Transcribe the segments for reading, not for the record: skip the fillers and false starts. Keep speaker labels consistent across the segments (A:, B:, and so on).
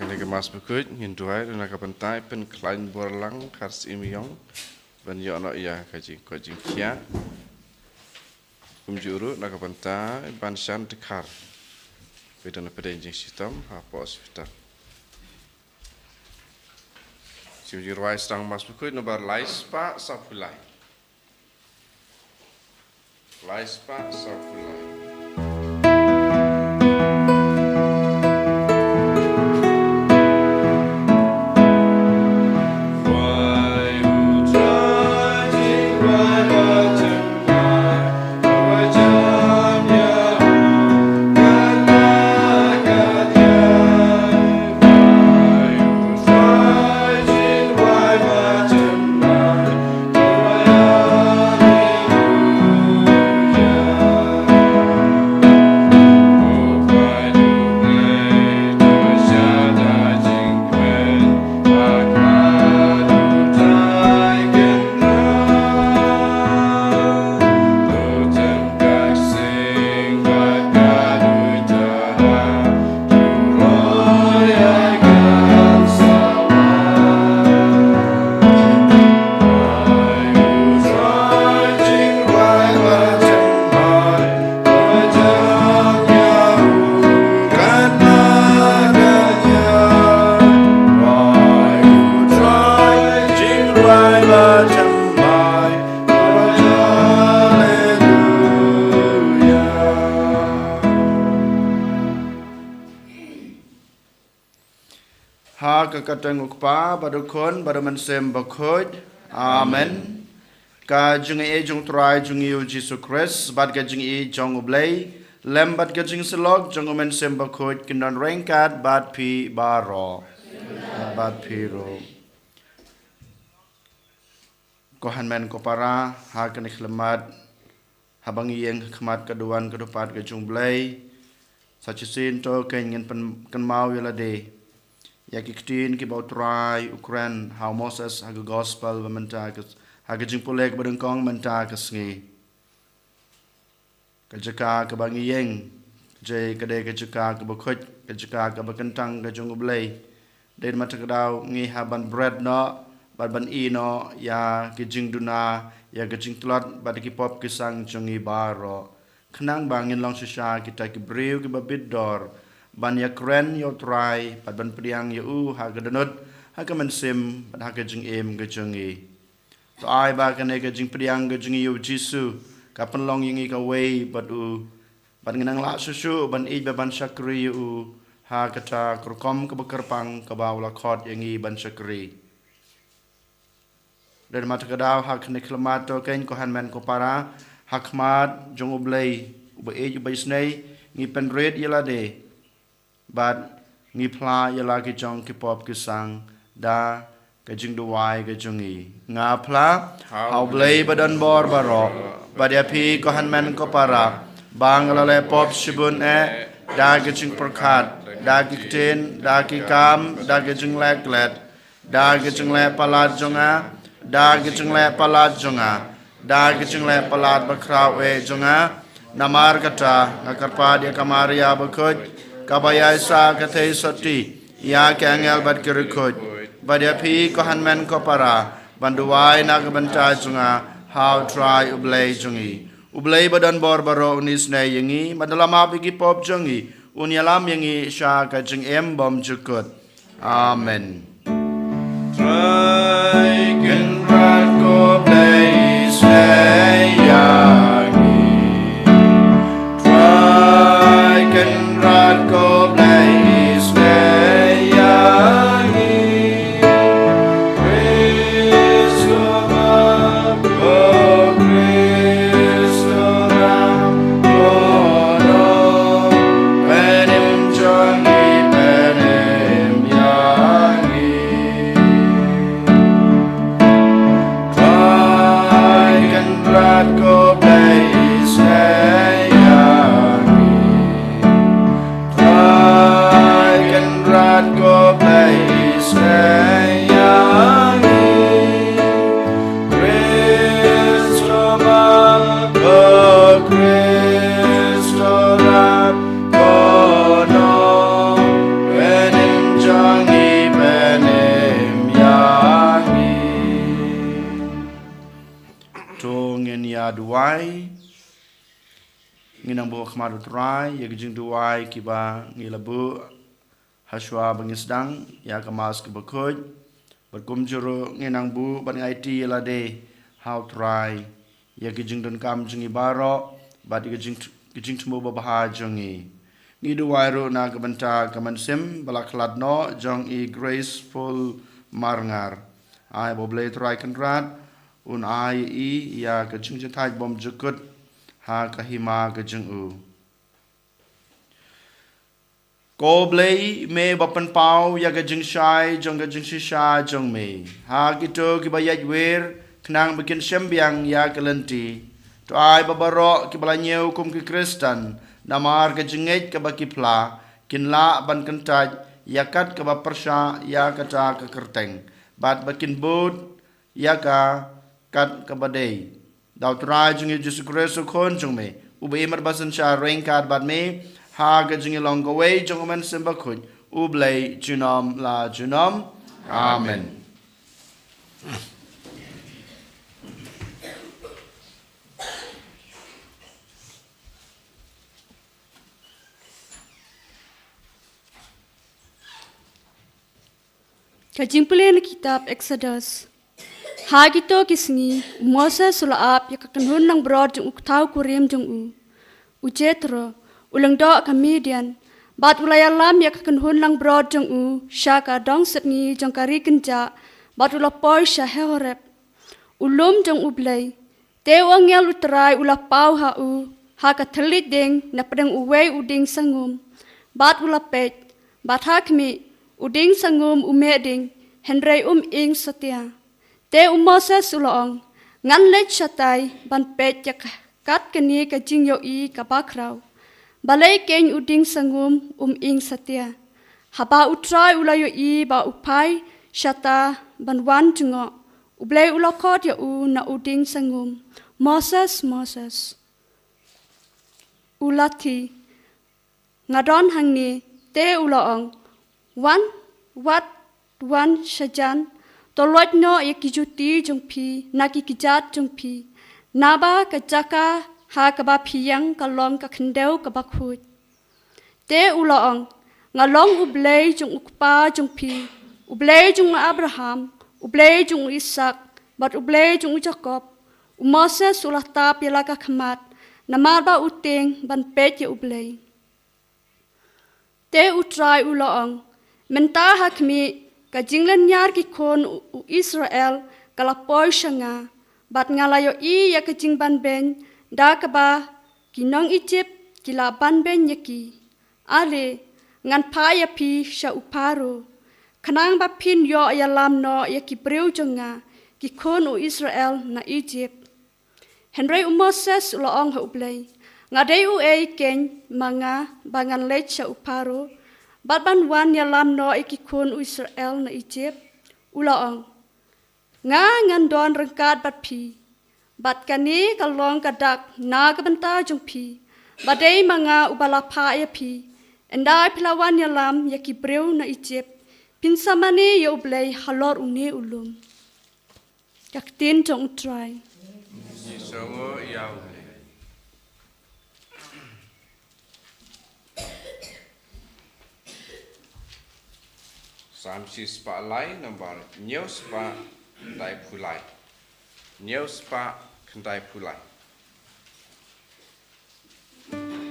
A: Kini kemas Bakhuid nginduai dan nak pentai pen klein Balang kars imyong ban yo anak ya kajing kia kumjuru nak pentai ban shan dekar bedan pedenjing sistem apa hospital Sijir wai strang mas Bakhuid nomor lais pa sapulai Kakatang ukpa badukon badumansem Bakhuid Amen ka jung jung try jung yu Jesus Christ bad ka jung jung ublay lem bad ka jung selog jung mansem Bakhuid kinon rengkat bad pi baro bad pi ro kohan men ko para ha kan ikhlemat habang yeng khmat kaduan kadupat ka jung blay sachisin to kengen kan mau yalade ya kiktin ki bautrai Ukraine how Moses ha gospel bamenta ha jing polek badengkong menta ka Sngi ka jaka ka bangi yeng je ka de ka jaka ka Bakhuid ka jaka ka bakentang ka jung ublay den matakadaw ngi haban bread no ban i no ya ki jing duna ya ka jing tlat bad ki pop ki sang jungi baro khnang bangin long sha kita ki brew ki babid dor ban ya kren yo try pat ban priang yo ha gadanut ha ka man sim ban ha ka jing em ga jungi to ai ba ka ne ka jing priang ga jungi yo jisu ka pan long yingi ka wei bat u ban ngang la su ban i ban shakri yo ha ka ta kurkom ka bakarpang ka bawla khot yingi ban shakri dan mata ka daw ha kne klamato ken ko han men ko para hakmat jong ublay uba e uba snei ngi pen red yala de but ngi pla yala ki jong ki pop ki sang da ka jing do wai ka jungi nga pla how blay badan bor baro badia pi ko han men ko para bangla le pop shibun e da ki jing prakhat da ki ten da ki kam da ki jing lek let da ki jing le palat jonga da ki jing le palat jonga da ki jing le palat bakraw e jonga namar kata ngakarpa dia kamaria Bakhuid kabaya sa katay soti ya kangel bad kirikod badia pi ko hanmen ko para banduwai nagabanta junga how try ublay jungi ublay badan borbaro unis na yingi madalama bigi pop jungi unyalam yingi sha ka jing em bom jukut amen try can rad ko play say yangi try can go blaze way yangi Christ oh Christ oh no penim jongi penim yangi try can rad go blaze way yangi nang bu khmat utrai ya gijing duai kiba ngilabu haswa bangisdang ya kamas ke Bakhuid berkum juru nginang bu ban IT la de how try ya gijing don kam jingi baro bat gijing tumu babaha jongi ni duai ro na kabanta kamansim balakhlad no jong I graceful marngar ai boble try kanrat un ai ya gijing jatai bom jukut ha kahima gijing u Ko blei me bapan pau ya gajing shai jong gajing shisha jong me ha kito ki bayaj wer knang bikin sembiang ya kelenti to ai babaro ki balanyeu kum ki Kristen namar gajinget ka bakipla kinla ban kentaj ya kat ka bapersha ya kata ka kerteng bat bakin bud ya ka kat ka badai daw tra jong Jesus Christ kon jong me ube mar basan sha rengkat bat me ha gajing long away jongman Bakhuid ublay junam la junam amen
B: Kajing pulih kitab Exodus. Hagito kisngi Moses sulaap ya kakenhun nang brod jung uktau kurim jung u. Ujetro ulang do Midian bat ulayalam ya kakenhun nang brod jung u syaka dong setngi jong kari kenja bat ulapoi syahorep. Ulum jung ublay tewang yal utrai ulapau ha u ha katelit ding na pedang uwei uding sangum bat ulapet bat hakmi uding sangum umeding henrei ing setia te Moses ulong ngan lech satai ban pet yak kat keni ka jing yo I ka bakrau balai ken uding sangum ing setia haba utrai ulayo I ba upai syata ban wan jungo ublai ulakot ya u na uding sangum Moses ulati ngadon hangni te ulong wan shajan tolot no yakijuti jungpi nakikijat jungpi naba kajaka ha kaba phiyang kalong ka khendeu ka Bakhuid te ulong ngalong ublei jung ukpa jungpi ublei jung Abraham ublei jung Ishak bat ublei jung Jacob Moses ulata pilaka khamat namarba uteng ban pet ya ublei te utrai ulong menta hakmi kajinglan nyar ki kon Israel kalapoi shanga bat ngalayo I ya kajing ban ben da kaba kinong Egypt kila ban ben yaki ale ngan pa ya pi sha uparo kanang ba pin yo ya lam no ya ki breu jonga ki kon Israel na Egypt Henry Moses uloong ha ublay ngadai u ken manga bangan lech sha uparo bat ban wan ya lam no ikikun Israel na Egypt ulaong nga ngan don rengkat bat pi bat kani kalong kadak na kabanta jung pi badai manga ubala pa ya pi endai pilawan ya lam ya kibreu na Egypt pinsamane ya ublay halor une ulum yaktin jong try
C: Songo ya Samsi spa lai nambar nyau spa kendai pulai. Nyau spa kendai pulai.
D: Sure.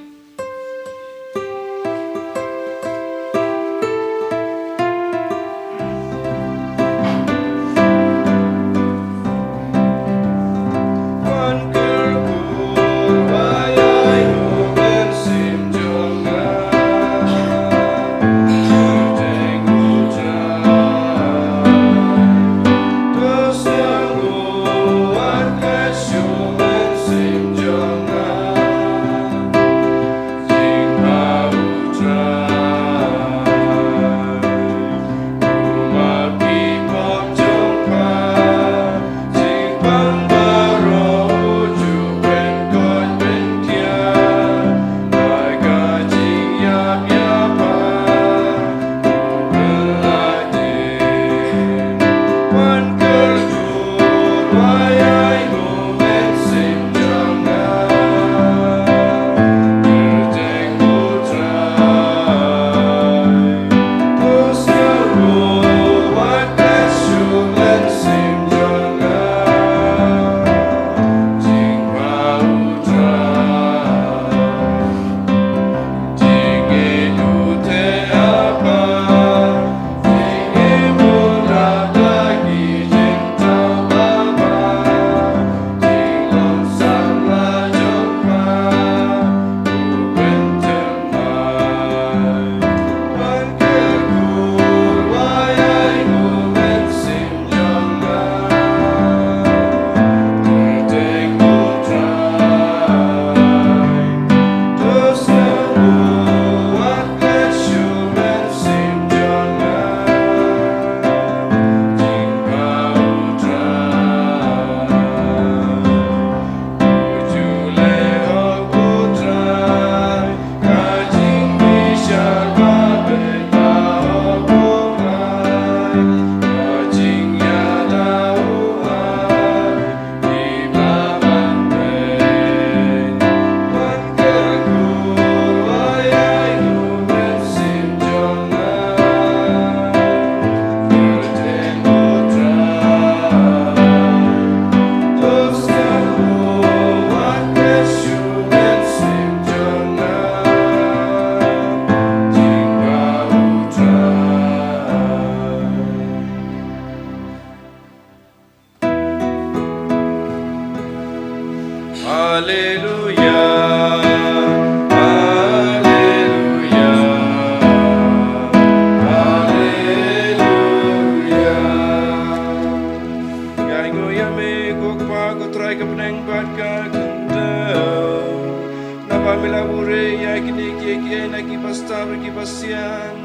C: ya kini ki na ki pastar ki pasian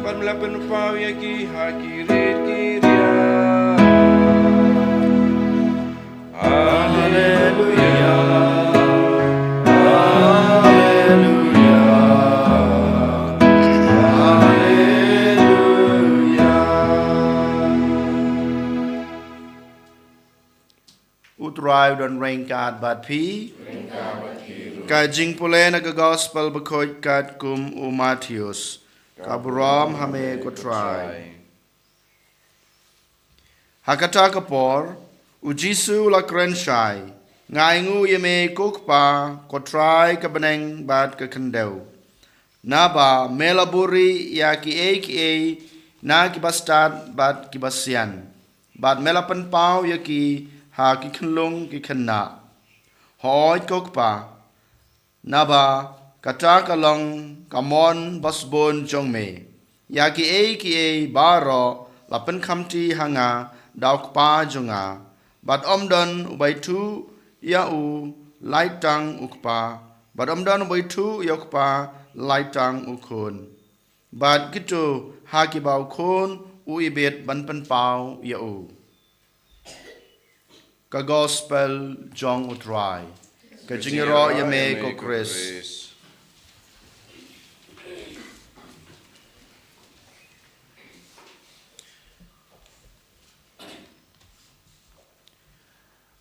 C: ban melapen pau ya ki hakirit kiria Haleluya Haleluya Haleluya
A: Utrai dan rengkat bat pi Kajing pule na gospel Bakhuid kat kum Matthews Kabram hame ko try Hakata kapor Ujisu la krenshai Ngai ngu yeme kukpa ko try ka beneng bat ka kendeu Naba melaburi ya ki na ki bastad bat ki basian bat melapan pau ya ki ha ki khenlung ki khenna hoi kukpa Naba kata kalong kamon basbon jongme ya ki baro lapan khamti hanga dauk pa jonga bat omdon ubai tu ya u laitang ukpa bat omdon ubai tu ya ukpa laitang ukun bat gitu ha ki bau kun u ibet ban pan pau ya u ka gospel jong utrai ka jingiro ya me ko Chris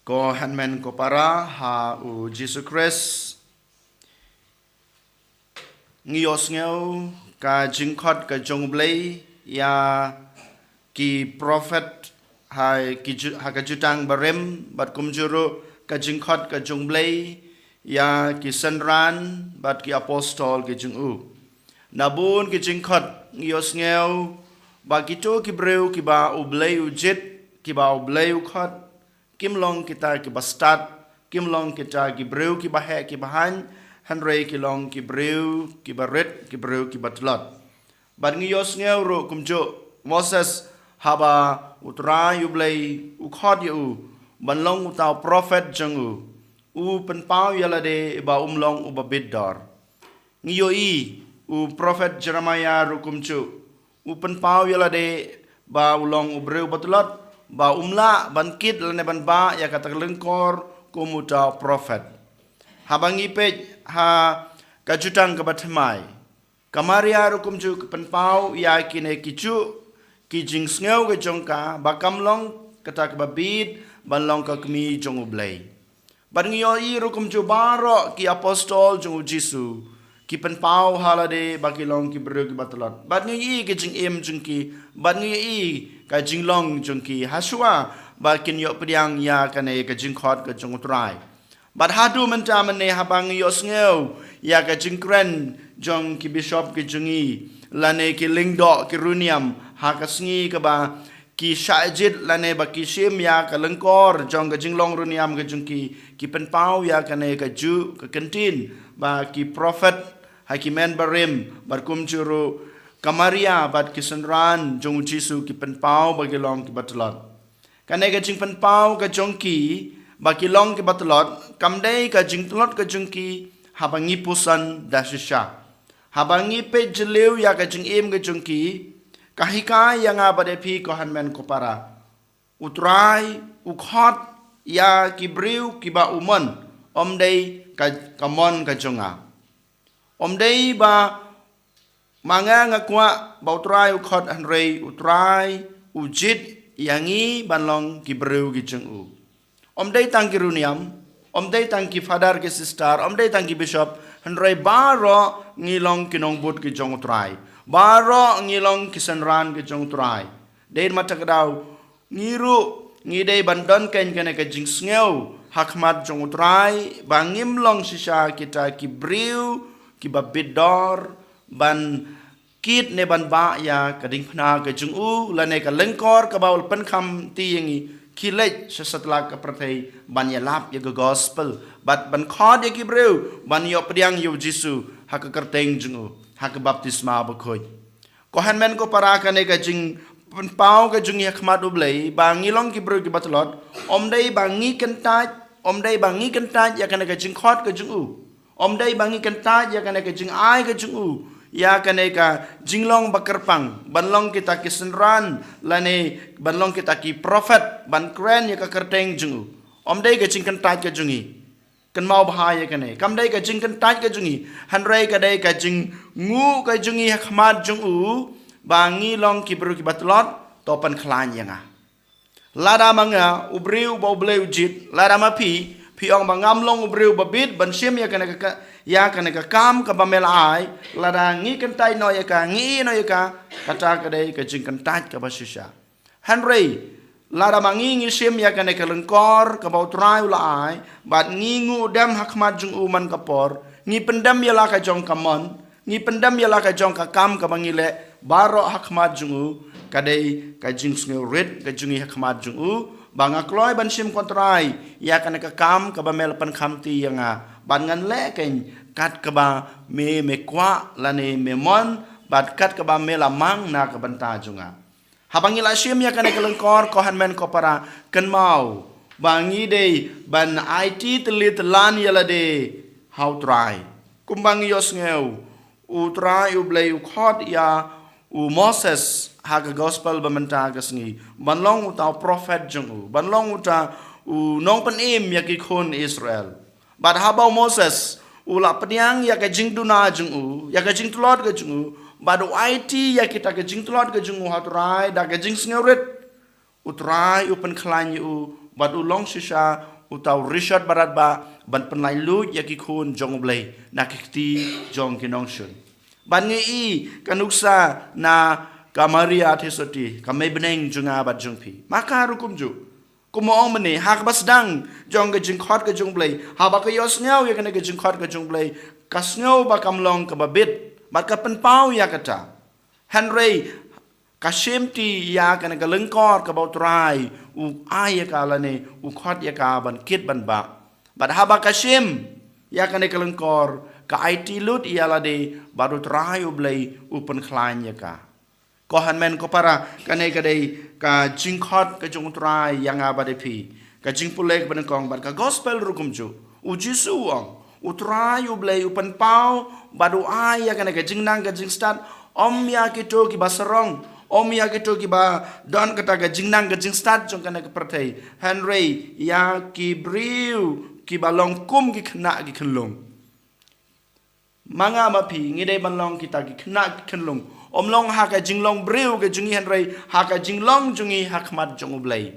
A: ko hanmen ko para ha u Jesus Christ ngiyos ngeu ka jingkhot ka jonglei ya ki prophet hai ki ha ka jutang barem bat kumjuru ka jingkhot ka jonglei ya ki sanran bat ki apostol ki jingu nabun ki jingkhot ngiyos ngeu ba ki to ki breu ki ba ublei ujit ki ba ublei ukhot Kim long kita ki bastad, kim long kita ki breu ki bahe ki bahan, hanrei ki long ki breu ki baret ki breu ki batlot. Bad ngiyos ngeu ro kumjo Moses haba utra yublei ukhod yu ban long utau prophet jangu u pen pau yalade ba umlong u babidor. Ngiyo u prophet Jeremiah ro kumjo u pen pau yalade ba ulong u breu batlot ba umla ban kit lane ban ba ya kata lengkor kumuta prophet habangi pej ha kajutang ke batmai kamaria rukum ju penpau ya kine kicu kijing sneu ke jongka ba kamlong kata ke babit ban long ka kmi jong ublei ban ngiyo rukum ju baro ki apostol jong jisu ki penpau halade bagi long ki bru ki batlot ban ngiyi ke jing em jungki ban ngiyi ka jinglong jungki haswa ba kin yo pediang ya kane ka jingkhot ka jungutrai bat hadu menta mane habang yo sneu ya ka jingkren jong ki bishop ki jungi lane ki lingdo ki runiam ha ka sngi ka ba ki shajit lane ba ki shim ya ka lengkor jong ka jinglong runiam ka jungki ki penpau ya kane ka ju ka kantin ba ki prophet hakimen barim barkum juru Kamaria bat kisanran jong jisu ki penpau bagi long ki batlot. Kane ka jing penpau ka jongki bagi long ki batlot kamdei ka jing tlot ka jongki habangi pusan dasisha. Habangi pe jeleu ya ka jing em ka jongki kahika yang abade pi ko hanmen ko para. Utrai ukhot ya ki briu ki ba umon omdei ka kamon ka jonga. Omdei ba Manga ngakwa bautrai ukhot hanrei utrai ujit yangi banlong ki breu ki jengu. Omdei tang ki runiam, omdei tang ki father ki sister, omdei tang ki bishop hanrei baro ngilong ki nongbut ki jong utrai. Baro ngilong ki sanran ki jong utrai. Dein matakadaw ngiru ngidei bandon ken kene ka jing sneu hakmat jong utrai bangim long sisa kita ki breu ki babidor ban kit ne ban ba ya kading phna ka jungu lane ka lengkor ka baul pen kham ti yangi khilej sesatla ka prathai ban ya lap ya gospel bat ban khod ya ki breu ban yo pediang yo jisu ha ka kerteng jungu ha ka baptisma ba khoi ko hanmen ko para ka ne ka jing pen pau ka jungi khmat ublei ba ngilong ki breu ki batlot omdei ba ngi kentaj ya ka ne ka jing khod ka jungu Om day bangi kanta ya kan ke jing ai ke jing ya kan ka jinglong bakerpang banlong kita ki senran lane banlong kita ki prophet ban kren ya ka kerteng jing Om day ke jing kanta ke jingi kan mau bahaya kan kam day ka jing kanta ke jingi hanrai ka day ka jing ngu ka jingi hakmat jing bangi long ki bru ki batlot topan klan yang lada manga ubriu bau bleu jit lada mapi piong bangam long ubriu babit ban sim ya kana ka kam ka bamelai lada ngi kentai no ya ka ngi no ya ka kata ka dei ka jing kentai ka basisha Henry lada mangi ngi sim ya kana ka lengkor ka bau trai ulai bat ngi ngu dam hakmat jung uman ka por ngi pendam ya la ka jong kamon ngi pendam ya la ka jong ka kam ka bangile baro hakmat jung kadai ka jing sneu red ka jungi hakmat jung banga kloi ban sim kontrai ya kana ka kam ka ba mel pan khamti yanga ban ngan le ken kat ka ba me kwa lane me mon bat kat ka ba me lamang na ka banta junga habangi la sim ya kana ka lengkor ko han men ko para kan mau bangi dei ban IT telit lan yala de how try kumbang yos ngeu u try u blei u khot ya u Moses haga gospel bamenta gasngi banlong uta prophet jung banlong uta u nong panim yaki khon Israel but habau Moses ula peniang ya ka jing duna jung ya ka jing tlot ga jung badu IT ya kita ka jing tlot ga jung hatrai da ka jing sngerit utrai upen khlan u badu long shisha uta Richard barat ba ban penlai lu yaki khon jong blai nakiti jong kinong shun ban ngi kanuksa na Kamaria tisoti kamay beneng junga bat jungpi maka rukum ju kumoong meni hak basdang jong ke jing khot ke jung blai ha ba ka yos ngau ya kana ke jing khot ke jung blai kas ngau ba kamlong ka babit bat ka pen pau ya kata Henry kashimti ya kana ka lengkor ka bautrai u ai ya ka lane u khot ya ka ban kit ban ba bat ha ba kashim ya kana ka lengkor ka IT lut ya la de baru trai u blai u pen khlan ya ka ko han men ko para kane ka dei ka jingkhot ka jong trai yang abade pi ka jingpulek ban kong ban ka gospel rukum ju u jisu ong u trai u blei u pan pau badu ai ya kane ka jingnang ka jing start om ya ki to ki basarong om ya ki to ki ba don kata ka jingnang ka jing start jong kane ka prathai Henry ya ki briu ki balong kum ki khna ki khlung manga mapi ngidei balong kita ki khna ki khlung Long haka jinglong breu ke jungi Henry haka jinglong jungi hakmat jong ublai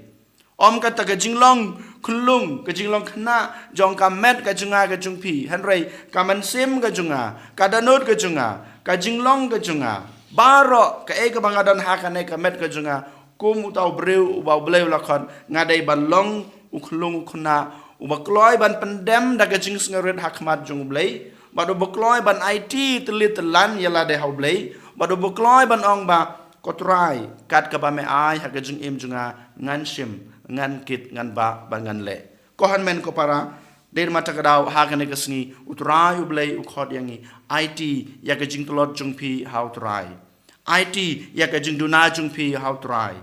A: om kata ke jinglong kulung ke jinglong khna jong ka met ke junga ke jungpi Henry kaman sim ke junga kadanut ke junga ka jinglong ke junga baro ke e ke bangadan haka ne ka met ke junga kum utau breu ubau bleu lakon ngadai balong uklung khna ubakloi ban pendem da ke jing sngaret hakmat jong ublai bado bakloi ban IT telit lan yala de haublai badu bukloi ban ong ba kotrai kat ka ba me ai ha ka jing im junga ngan sim ngan kit ngan ba ban ngan le ko han men ko para der mata ka daw ha ka ne ka sngi utrai u blai u khot yangi IT ya ka jing tlot jung pi how try IT ya ka jing duna jung pi how try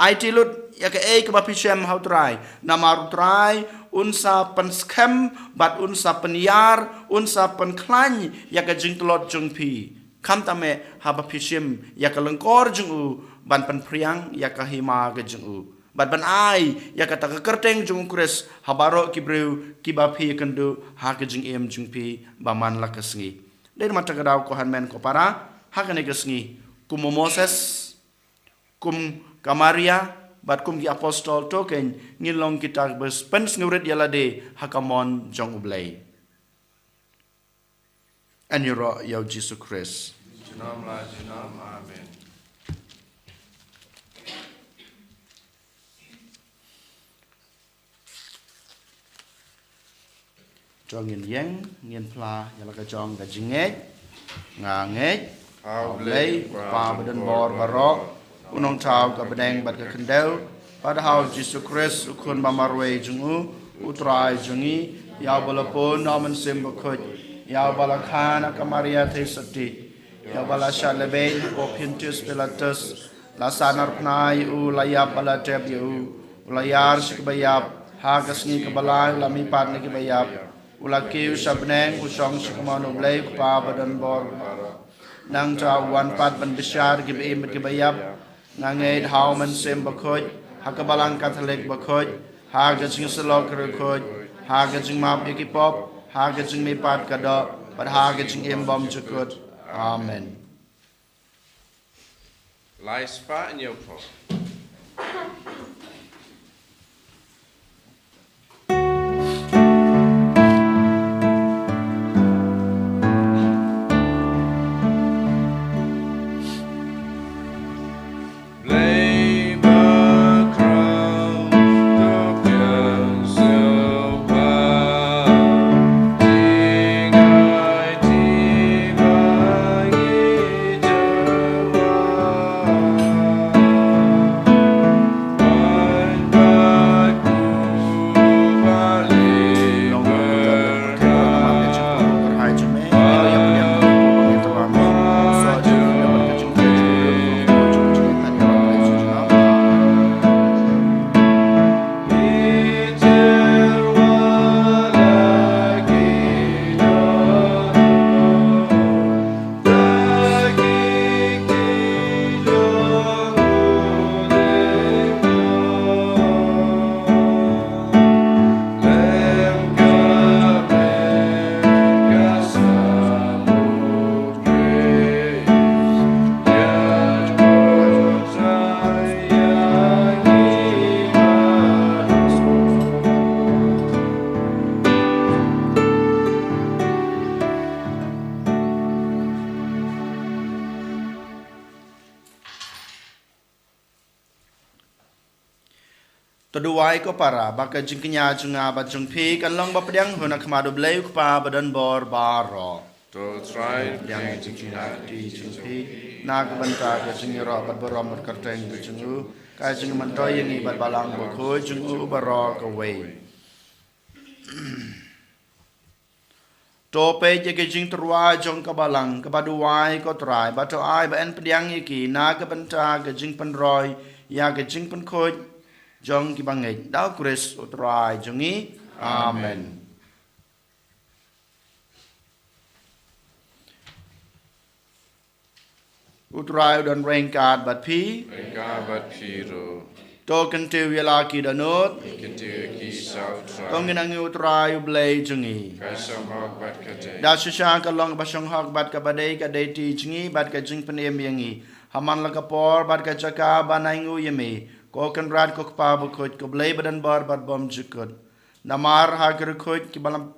A: IT lut ya ka e ka ba pi shem how try namar try unsa pan scam bat unsa pan yar unsa pan klan ya ka jing tlot jung pi kam tame haba pishim ya ka lengkor jung ban pan priang ya ka hima ga jung ban ai ya ka ta ka kerteng jung kres habaro ki breu ki ba phi kandu ha ka jing em jung pi ba man la ka sngi der mata ka daw ko han men ko para ha ka ne ka sngi kum Moses kum Kamaria bat kum ki apostol token ngilong kita bes pen snguret yala de hakamon jong ublai and your Jesus Christ
C: Amen.
A: Cho nghiền pla ya la ka chong ka jingej nga ngej hau lei pa badan bor barok unong chau ka bedeng bat ka kendel pada hau Jesus Christ ukun bamarwe jungu utrai jungi ya balapon namen sim Bakhuid ya balakhan ka Maria thesati ya bala shalebe o pintus pilatus la sanar pnai u layap bala teb u layar sikbayap ha kasngi ka balai lami pat ni ki bayap ulaki usabneng usong sikmanu blay pa badan bor nang cha wan pat ban bisyar gib im gibayap nang eid how man sim Bakhuid hakabalang Catholic Bakhuid hagajing selok rekod hagajing map ikipop hagajing mi pat kada but hagajing imbom jukut amen
C: Lai spa in your pro.
A: Tuduai ko para baka jingknya junga ba jungpi kan long ba pediang huna kemadu blay pa badan bor baro
C: To try
A: yang jingkina di jungpi na banta ka jingiro ba borom ba karteng ba jungu ka jing mantoy yang ibat balang Bakhuid jungu baro ka way to pe je ke jing terwa jong ka balang ka baduai ko trai ba to ai ba en pediang iki na ka banta ka jing penroy ya ka jing Bakhuid Jong ki bangai dau Chris utrai jongi amen utrai dan rengkat bat pi
C: Gabat Piro.
A: to kan te wela ki danot
C: Kintu ki sau try.
A: tong nang utrai blay jongi
C: Kaisam hog bat kate.
A: da sha ka long ba shong hok bat ka badai ka dei ti jongi bat ka jing penem yangi haman la ka por bat ka chaka banangu yemi ko kan rat ko pa Bakhuid ko blay badan bar bat bom jukut namar ha Bakhuid ki balam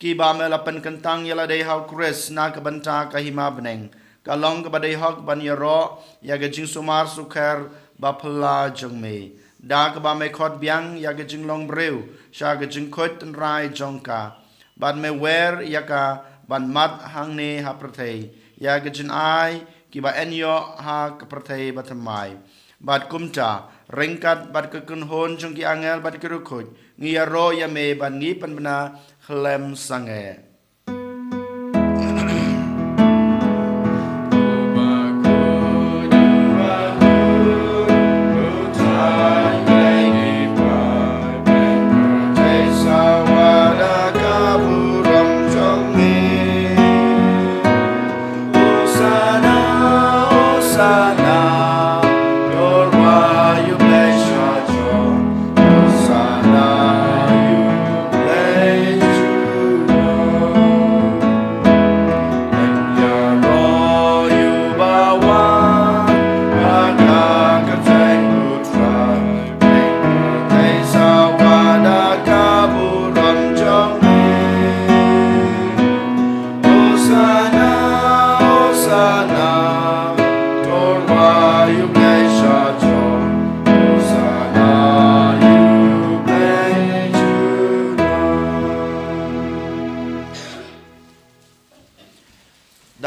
A: ki ba me lapan kentang yala dei ha Chris na ka banta ka hima beneng ka long ka badai hok ban yaro ya ga jing sumar sukher ba phla jong me da ka ba me khot byang ya ga jing long breu sha ga jing khot tan rai jongka ban me wer ya ka ban mat hang ne ha prathei ya ga jin ai ki ba enyo ha ka prathei ba thamai bat kumcha rengkat bat kekun hon jong ki angel bat kerukut ngi ro ya me ban ngi pan bana khlem sange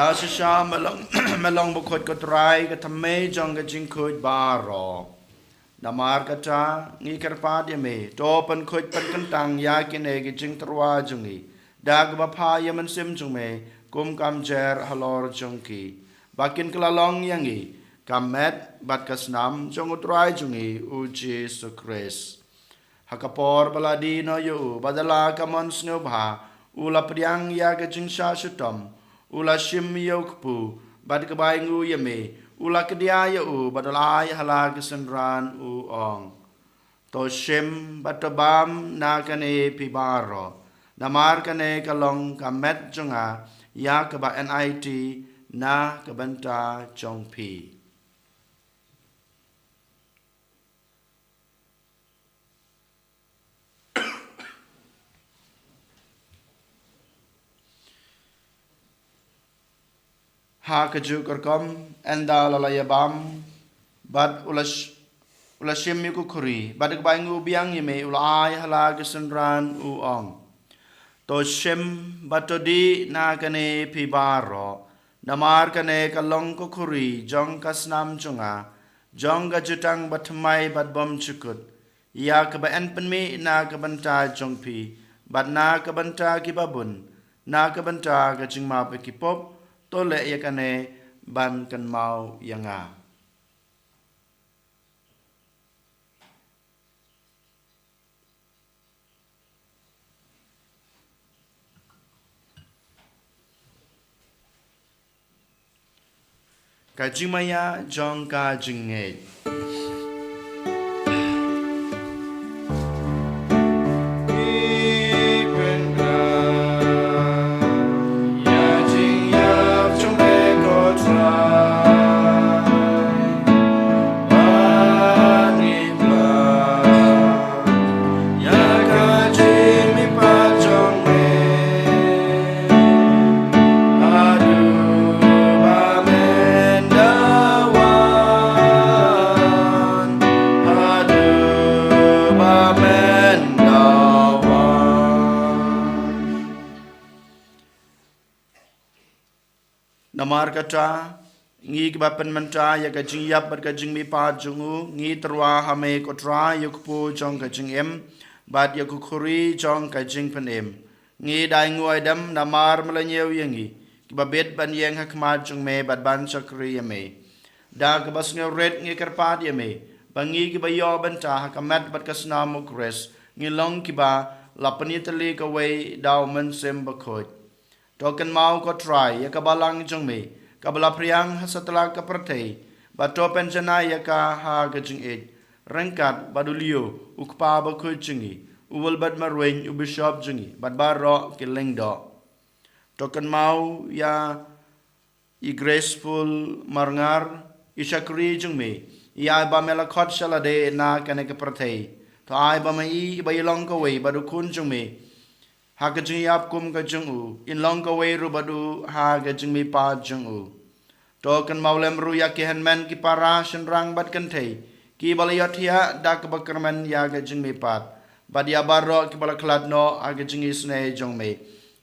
A: Da sha melong Bakhuid ko try ka thame jong ka jing Bakhuid baro damar ka cha ngi karpat ya me to pan Bakhuid pan kentang ya kine ki jing terwa jongi dag ba pha ya man sim jong me kum kam jer halor jong ki bakin kelalong yangi kamet bat kasnam jong utrai jongi u Jesus Christ hakapor baladi no yo badala kamon sneu bha ula priang ya ke jing sha shutom ula shim yo kpu bad ke bai ngu yeme ula kedia yo badala hala ke senran u ong to shim batabam na kane pibaro namar kane kalong kamet jonga ya ke ba NIT na ke banta chong pi ha keju kerkom enda lalaya bam bad ulashim miku kuri bad ke baingu biang yeme ulai hala ke senran u ong to shim batodi na kane pibaro namar kane kalong ko kuri jong kasnam chunga jong ga jutang batmai bad bom chukut ya ke ba en penmi na ke banta jong pi bad na ke banta ki babun na ke banta ke jingma pe ki pop to le ya kane ban kan mau yanga ka jingmaya jong ka jinge namar kata ngi bapen menta ya ka jing yap bar ka jing mi pa jungu ngi terwa hame ko tra yuk pu jong ka jing em bad ya ku khuri jong ka jing pen em ngi dai ngoi dam namar mlanyew yangi ki babet ban yang hak ma jung me bad ban chakri ya me da ka bas ngew red ngi karpat ya me bangi ki bayo benta hak mat bad ka snam kres ngi long ki ba lapani tali ka wei daw men sem Bakhuid token mau ko try ya ka Balang jong me ka bala priang hasatla ka pratei ba to penjana ya ka ha ga jing et rangkat badulio ukpa Bakhuid jingi uwal bad marwen u bishop jingi bad baro ki lengdo token mau ya i graceful marngar isakri jong me ya ba mela khot shala de na kane ka pratei to ai ba mai ba yelong ko we badu kun jong me ha ka jing yap kum ka jung u in long ka way ru badu ha ka jing mi pa jung u to kan Mawkhlam ru ya ki hanman ki para shin rang bat kan thei ki balayot ya dak bakarman ya ka jing mi pat bad ya barro ki bala khlad no ha ka jing isne jong me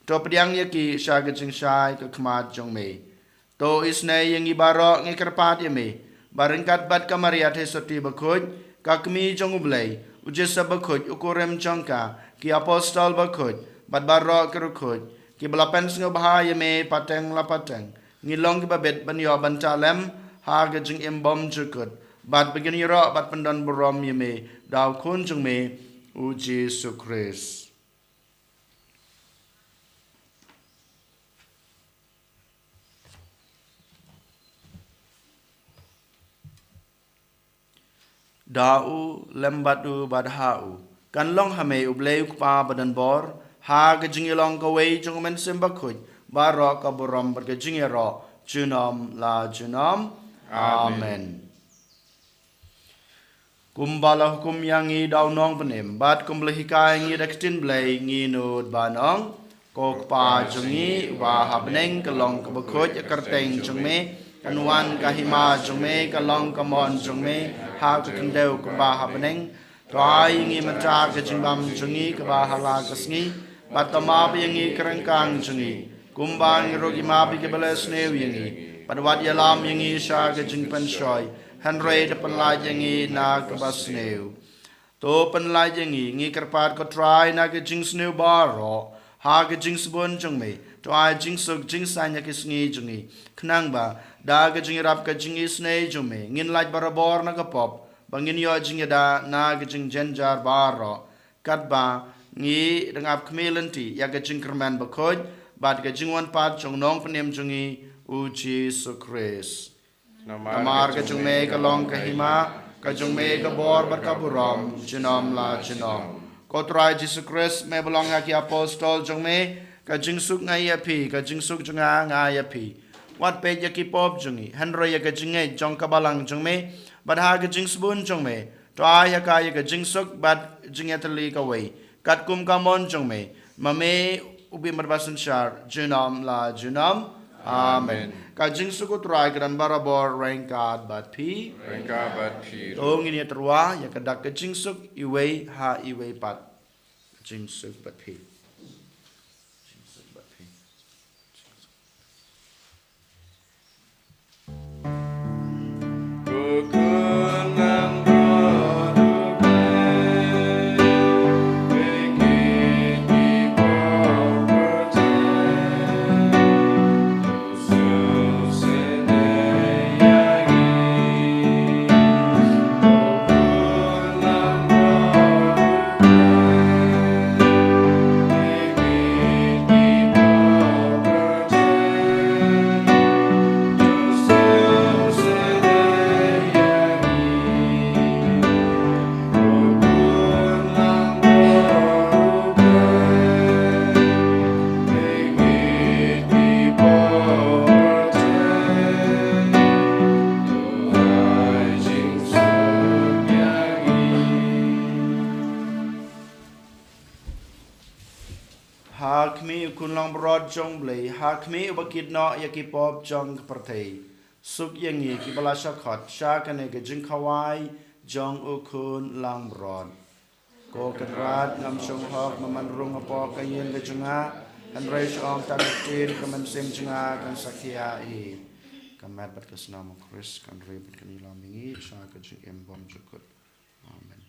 A: to pdiang ya ki sha ka jing shai ka khmat jong me to isne yang i barro ngi karpat ya me baringkat bat ka maria the soti Bakhuid ka kmi jong ublei ujesa Bakhuid ukorem jongka ki apostol Bakhuid bad barro kerukut ki belapen singo bahaya me pateng la pateng ngilong ki babet ban yo ban talem ha ga jing embom jukut bad begini ro bad pendan borom ye me daw kun jung me u Jesu Christ dau lembatu badhau kan long hame ublei pa badan bor ha ga jing long ka wei jung men sim Bakhuid baro ka borom bar ga jing ro junom la junom amen kumbala hukum yang i daw nong penem bat kumbla hikai ngi daktin blai ngi nod banong kok pa jungi wa habneng ka long ka Bakhuid karteng jung me kanwan ka hima jung me ka long ka mon jung me ha ka kendeu ka ba habneng Try ngi mata ka jingbam jungi ka ba hala ka sngi batama bi ngi kerangkang jungi kumbang rogi ma bi ke balas ne wingi padwat yalam ngi sha ka jingpan shoy hanre de panla ngi na ka basneu to panla ngi karpat ko try na ka jing sneu baro ha ka jing sbon jung me to ai jing suk jing sanya ka sngi jungi knang ba da ka jing rap ka jing isne jume ngin laj barabor na ka pop bangin yo jing da na ga jing jenjar baro kat ba ngi dengap kmelanti ya ke jingkerman Bakhuid bat ke jingwan pat jong nong penem jongi u Jesus Christ namar ke jong me ke long ke hima ke jong me ke bor bat kaburam jinom la jinom kotrai Jesus Christ me belong ha ki apostol jong me ke jing suk ngai api ke jing suk jonga ngai api wat pe ya ki pop jongi hanro ya ke jinge jong ka balang jong me bat ha ke jing sbun jong me twa ya ka ya ke jing suk bat jing atali ka wei kat kum kamon jong me mame ubi marbasan shar junam la junam amen ka jing sukut rai gran barabor rangkat bat pi tong ini terwa ya kedak ke jing suk iwei ha iwei pat jing suk bat pi Hakmi kunlang brod jong blei hakmi ubakit no yaki pop jong pertei suk yangi ki bala shakhat shakane ke jing khawai jong ukun lang brod ko kadrat ngam shong hok maman rung apo kayen ke junga and reish ong tanatin kaman sim junga kan sakya I kamat bat kasnam Chris kan rebet kan ilamingi shaka jing embom jukut amen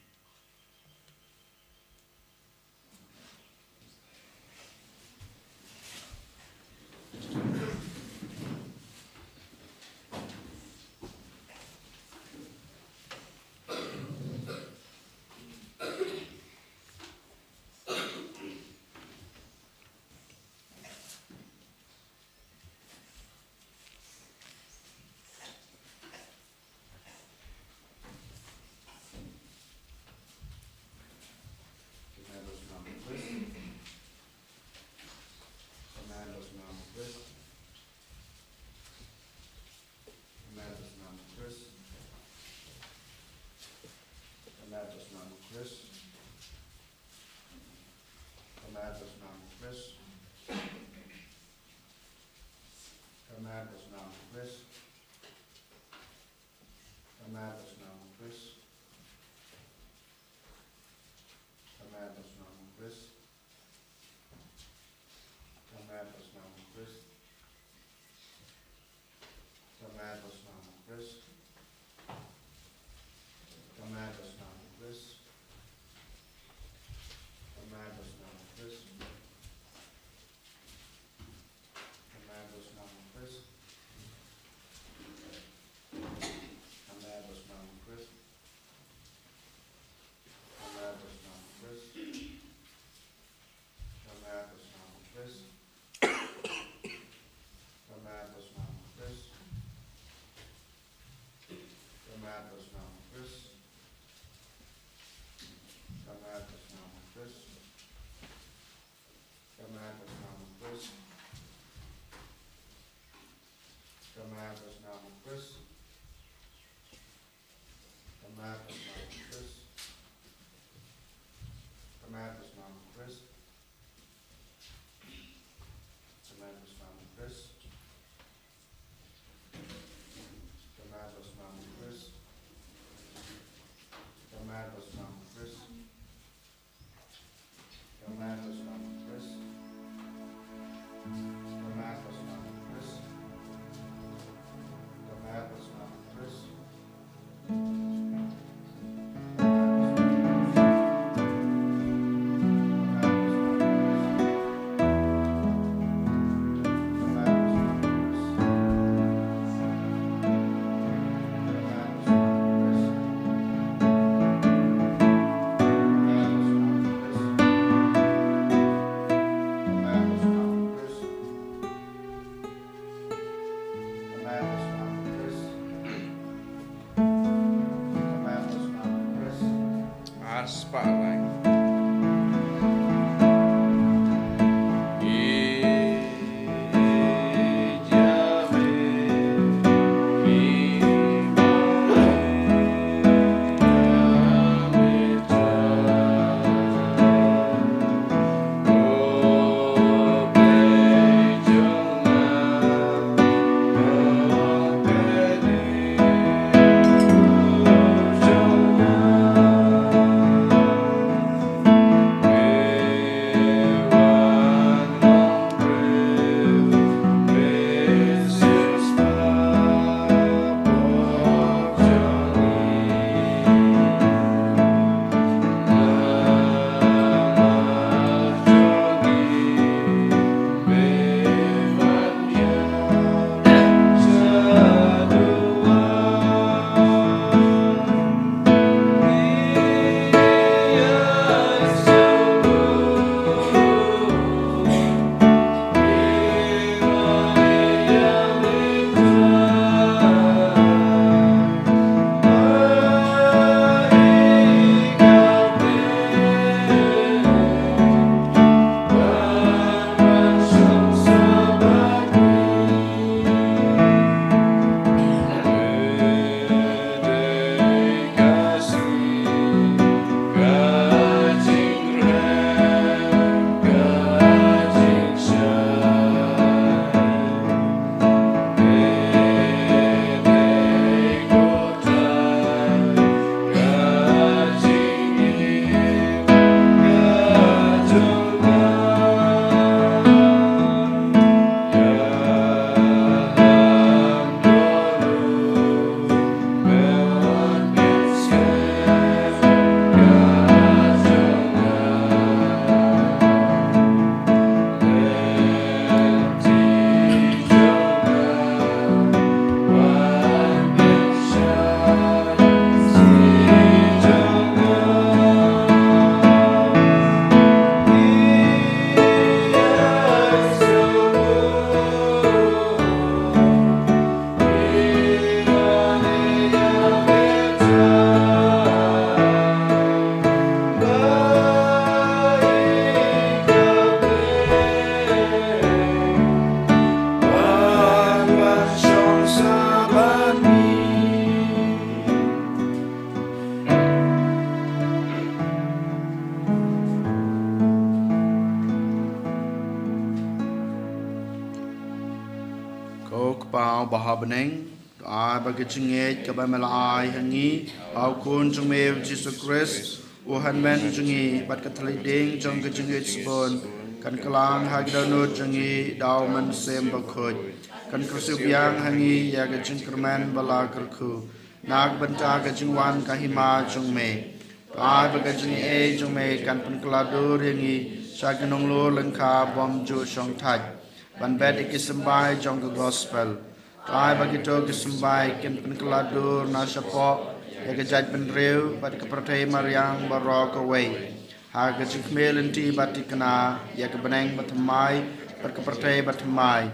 A: How bahabaneng, I bagajingate kabamalai hangi, how kun jumev Jesus Christ, Wuhan men jungi, but kataliding jung gajingate spoon, kan kalang hagdanut jungi, dauman sem Bakhuid, kan kersubyang hangi, yagajingkerman balakerku, nag banta gajingwan kahima jungme, I bagajing jungme, kan penkladur hangi, shaganong lo lengka bom jo shong taj. Ban bed ikisambai jong the gospel. Tai bagito kisambai kin penkeladur nasapo ya kejaj penriu bat kepertai mariang barok away. Ha kejing kmelenti batikana ya kebeneng batamai bat kepertai batamai.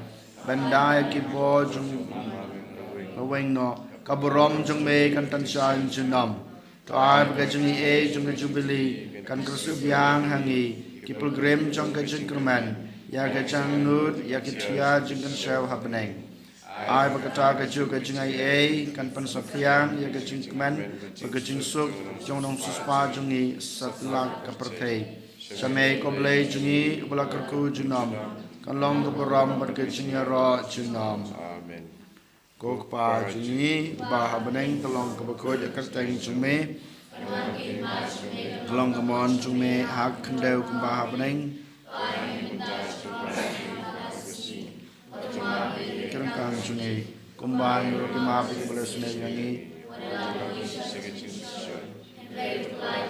A: Benda ya kibo jong aweng no kaburom jong me kan tansyan junam. Tai bagajing jong jubili kan kersubyang hangi ki pilgrim jong kejing kerman. Ya kacang nut, ya ketia jengkan sew happening. I berkata kaju kajing ai kan pensapiang ya kajing kemen berkajing suk jong nong suspa jungi setelah kepertai. Samai koblai jungi belakarku junam kan long keberam berkajing ro junam.
C: Amen.
A: Kok pa jungi bah happening telong kebekoj kerteng jume. Telong kemon jume hak kendau kembah happening. Kerangkang sungai kumbang roki mapi boleh sungai yangi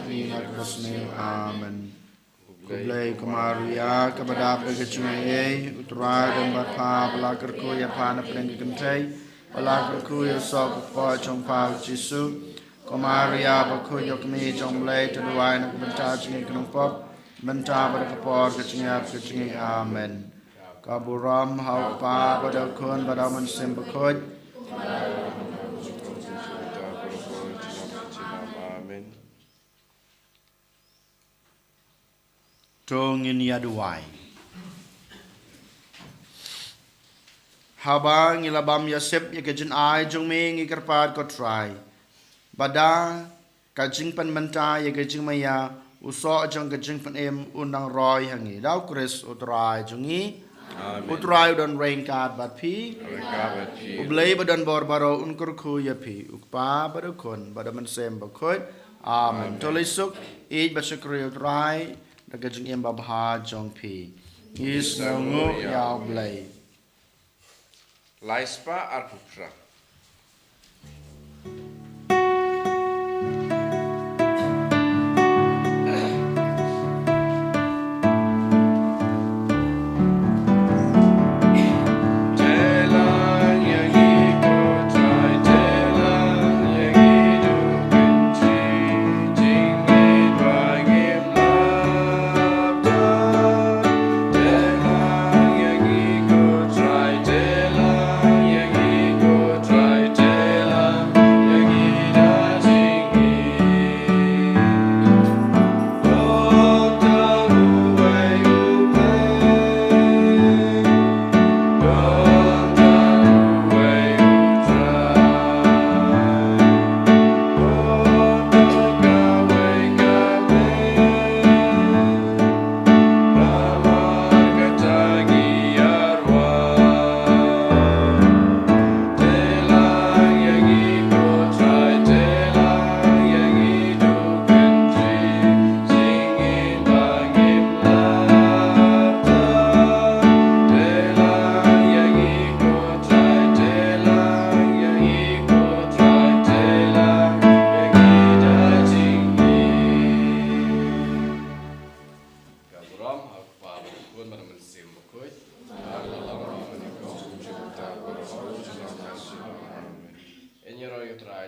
A: ini nak sungai amen kublai kemaria kepada pegacungai utara dan batha belakarku ya pana penenggi kentai belakarku ya sok po jongpa Jisu kemaria Bakhuid yokmi jonglai tenuai nak bentar sungai kenumpok bentar berkepor kecungai amen. Kaburam hau pa pada kun pada mensem Bakhuid.
C: Amen.
A: Tongin yaduai. Haba ngilabam Yasep yakajin ai jong me ngikerpat ko try. Bada kajing pan menta yakajing maya uso jong kajing pan em unang roy hangi. Dau Chris utrai jongi. Utrai don rain card bat pi. Ublay badan barbaro unkurku ya pi. Ukpa badukun badaman sem Bakhuid. Amen. Tolisuk ij basukri utrai dagajing em babha jong pi. Is nungu ya ublay.
C: Laispa arpupra.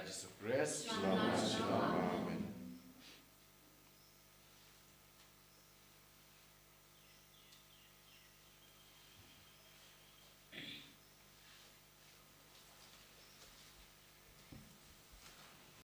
C: Jesus Christ,